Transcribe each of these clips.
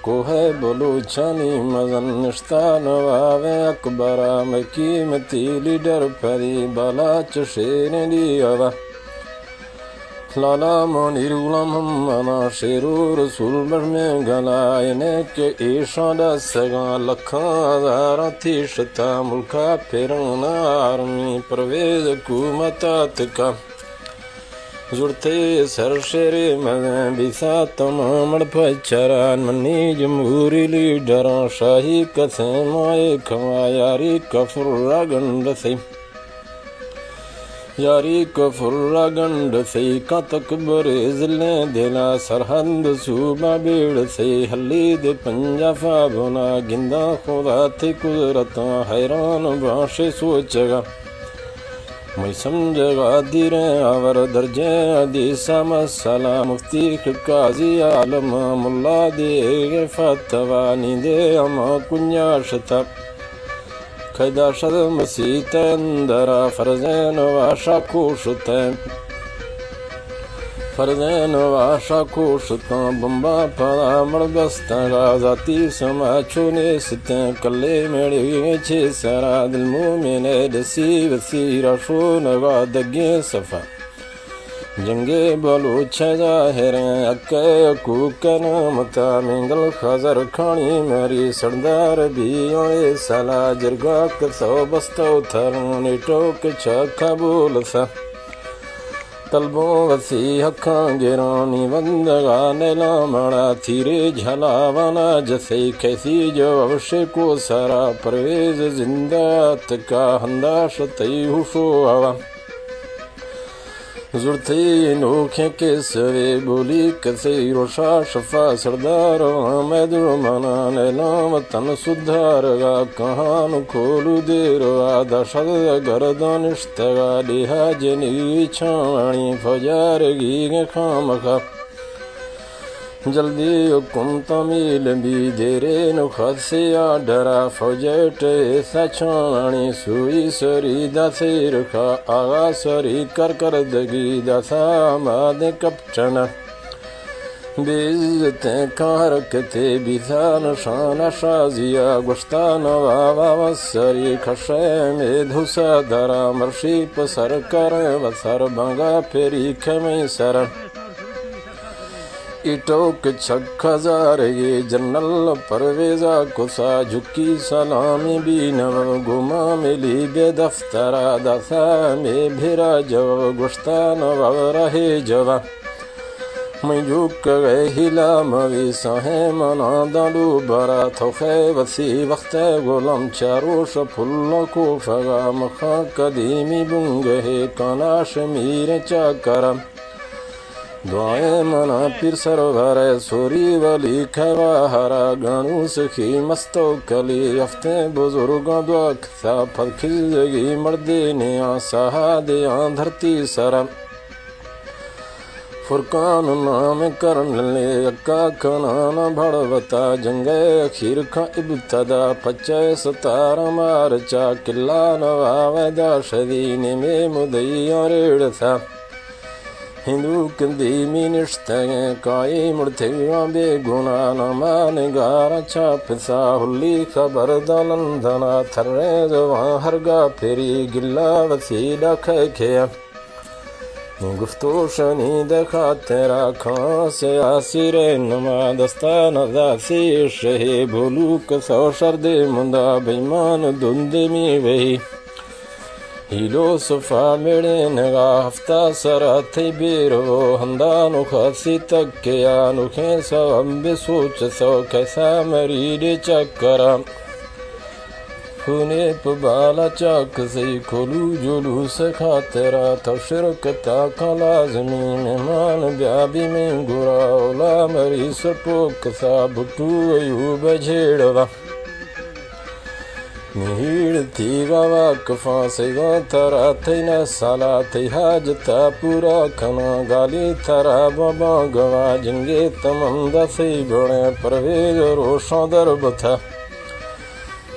को है बलूचानी मजन निश्ता नवावे अकबरा में कीमती लीडर फरी बलाच शेरनी अवा लाला मोनीर गुलाम मना शेरू रसूल में गलायने के ईशादा सगा लखा हजारा थी शता मुल्का फिरना आर्मी परवेज हुकूमतात का जुड़ते सर शेरे मज़े बिसा तमाम पचरान मनी जमहूरी लीडरों शाही कसे माए खवा यारी कफुर्रा गंड से यारी कफुर्रा गंड से का तकबर जिले दिला सरहद सूबा बेड़ से हली दे पंजाफा बुना गिंदा खुदा थे कुदरत हैरान बाशे सोचगा मैं समझगा दिरे आवर दर्जे हदीसा मसला मुफ्ती काजी आलम मुल्ला दे फतवा नींदे अमा कुन्याशता खैदा शद मसीत अंदरा फरजैन वाशा कोशता फरजैन वाशा कोशता बम्बा पड़ा मरदस्ता गाजाती समाचो ने सते कले मेरे छे सरा दिल मोमिन दसी वसीरा शो नगा दगे सफा जंगे बलूच जाहिर अक्के कुकन मता मिंगल खजर खानी मेरी सरदार भी ओए सला जरगा कसो बस्तो थरने टोक छक्का बोल सा तलबो वसी हक्का गिरानी बंदगा नेला मड़ा थीरे झलावाना जसे कैसी जो अवश्य को सारा परवेज जिंदात का हंदाश तई हुशो हवा जुड़ते नोखे के सवे बोली कसे रोशा शफा सरदार मैदुमाना नेलाम तन सुधारगा कहान खोलू देरो आदा शद गर्दनिश्तगा लिहाजनी छाणी फजारगी खामखा जल्दी हुकुम तमील भी देरे नुखद से डरा फौजट ऐसा छाणी सुई सरी दासे रखा आगा सरी कर दगी दसा माद कपचना बेइज्जते कार कते बिसान शान शाजिया गुस्तान वावा सरी खशे में धुसा दरा मर्शी पसर कर वसर बंगा फेरी खमे सर इटोक छक हजार ये जनरल परवेजा कुसा झुकी सलामी भी नव गुमा मिली बेदफ्तरा दसा में भिरा जव गुस्ता नव रहे जवा मैं झुक गए हिला मवी सहे मना दालू बरा थोखे वसी वक्त गुलाम चारोश फुल्लो को फगा मखा कदीमी बुंगे कानाश मीर चाकरम दुआएं मना पीर सरोवर सोरी वली खवा हरा गणु सखी मस्तो कली हफ्ते बुजुर्गों दुख सा फल खिलगी मर्दे ने आसा दे धरती सरम फुरकान नाम करन ले अक्का खनाना भड़वता जंगे अखीर का इब्तदा पच्चे सतारा मार चा किला नवावदा शदीन में मुदैया रेड़ था हिंदू कंदी मिनिश्तगे काई मुड़ते बेगुना नमान गारा छाप सा हुल्ली खबर दलंधना थर्रे जवा हरगा फेरी गिल्ला वसीला खैखिया गुफ्तो शनी देखा तेरा खां से आसिरे नमा दस्तान दासी शहे भोलू कसो शर्दे मुंदा बेईमान धुंधे में वही हिलो सफा मेरे नगा हफ्ता सरा थे बेरो हंदा नुखासी तक के नुखे सब सोच सो कैसा मरीडे चक्करा खूने पबाला चक से खोलू जुलू से खातरा तो शिरकता का लाजमी मेहमान ब्याबी में गुरा ओला मरी सपोक सा बुटू अयूब झेड़वा नीड़ थी गावा कफा से गा थरा थे न साला थे हाजता पूरा खना गाली थरा बाबा गवा जंगे तमंदा से बड़े परवेज रोशा दरब था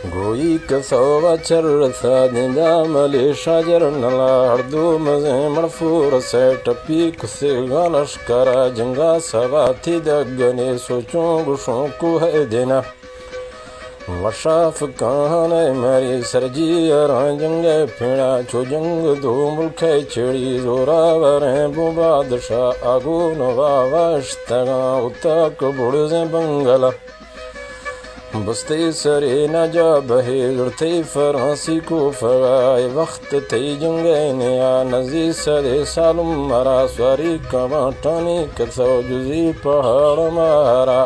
गोई कसवा चर सा दिंदा मले शाजर नला हरदो मजे मड़फूर से टपी कुसे गालश करा जंगा सवा थी दगने सोचों गुशों को है देना वशाफ कहान मेरी सरजी जंगे फेड़ा छो जंग दो मुल्क छेड़ी जोरावर बादशाह आगो नवावश्तगा उतक बुड़े बंगला बस्ते सरे न जा बहे जुड़ते फरांसी को फराए वक्त थे जंगे नया नजी सरे सालुम मरा स्वारी कमाटानी कसो जुजी पहाड़ मारा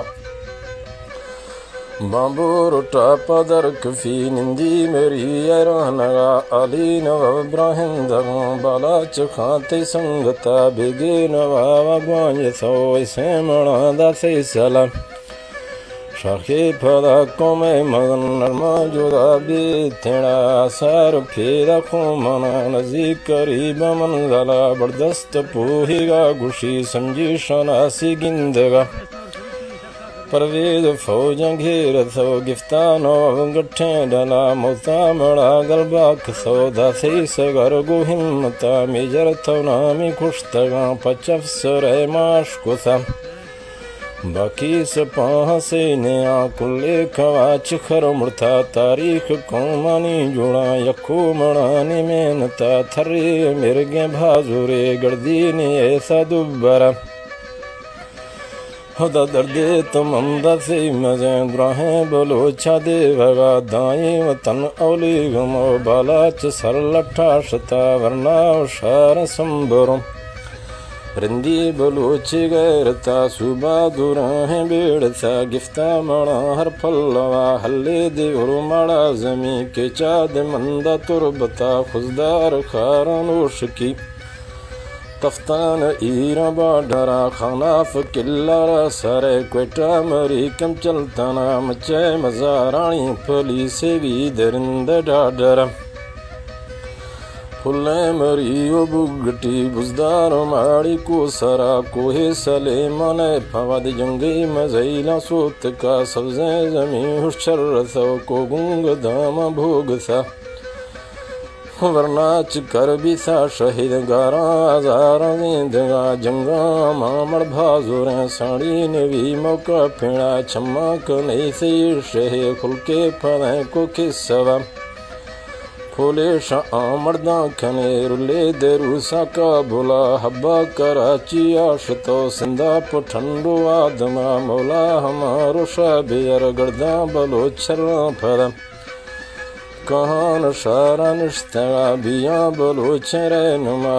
बाबू रोटा पदर कफी निंदी मेरी ऐरानगा अली नव इब्राहिम दगो बाला चखाते संगता बेगे नवा ग्वांज सो इसे मना दासे सलाम शाखे फदा कोमे मगन नरमा जुदा बे थेड़ा सार फेरा खो मना नजी करीब मंजला बर्दस्त पोहिगा गुशी समझी शनासी गिंदगा परवेद फौजा घेर सो गिफ्तानो गठे डला मोता मड़ा गलबा सौदा से सगर गो हिम्मता मेजर थनामी खुशतगा पचफ सरे माश कुसा बाकी सपा से नया कुल्ले खवाच खर मुड़ता तारीख कौमानी जुड़ा यखो मड़ानी मेहनता थर्रे मिर्गे भाजुरे गर्दी ने ऐसा दुब्बरा खुदा दर्दे तमंदा से मजे ब्राहें बलोचा दे भगा दाएं वतन औली गमो बाला च सर लट्ठा शता वरना शार संबरों रंदी बलोचे गैरता सुबा दुराहें बेड़ता गिफ्ता मड़ा हर फलवा हल्ले दे माड़ा जमी के चाद मंदा तुरबता खुजदार खारानोश की तफ्तान ईरा बाडरा खानाफ किल्लारा सरे क्वेटा मरी कम चलताना मचे मजारानी फली से भी दरिंद डाडरा फुले मरियो बुगटी बुजदार माड़ी को सरा कोहे सले मने फवाद जंगे मजैला सोत का सब्जे जमी हुशर सो को गुंग दाम भोग सा वरनाच कर भी सा शहीद गारा हजार दगा जंगा मामड़ भाजुरें साड़ी नवी मौका फेड़ा छम्मा कने से शहे खुल के फलें को किस्सवा फूले शाह मर्दा खने रुले देरूसा का बुला हब्बा कराची आशतो सिंदा पुठंडो आदमा मौला हमारो शाबियर गर्दा बलोचरा फरा कहान शारा निश्तगा बिया बलोचे रहनुमा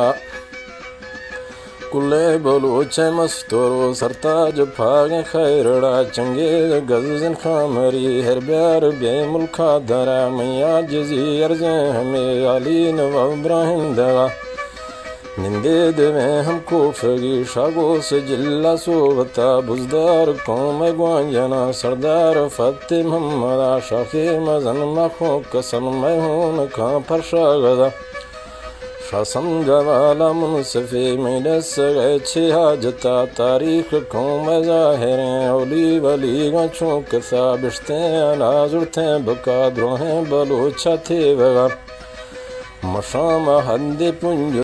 कुल्ले बलोचे मस्तोरो सरताज फागे खैरड़ा चंगे गजन खामरी हर ब्यार बे मुल्खा दरा मैया जजी अर्जे हमें अली नवा इब्राहिम दगा निंदे देवे हमको फगी शागो से जिल्ला सोवता बुजदार कौम ग्वांजना सरदार फते मोहम्मदा शाखे मजन मखो कसम मैं हूं खा फरशा गदा शासम जवाला मुनसफे मेरे सगे छे हाजता तारीख कौम जाहिरें ओली वली गछों कसा बिश्ते अनाजुरते बका द्रोहें बलोचा थे वगा मशाम हंदे पुंज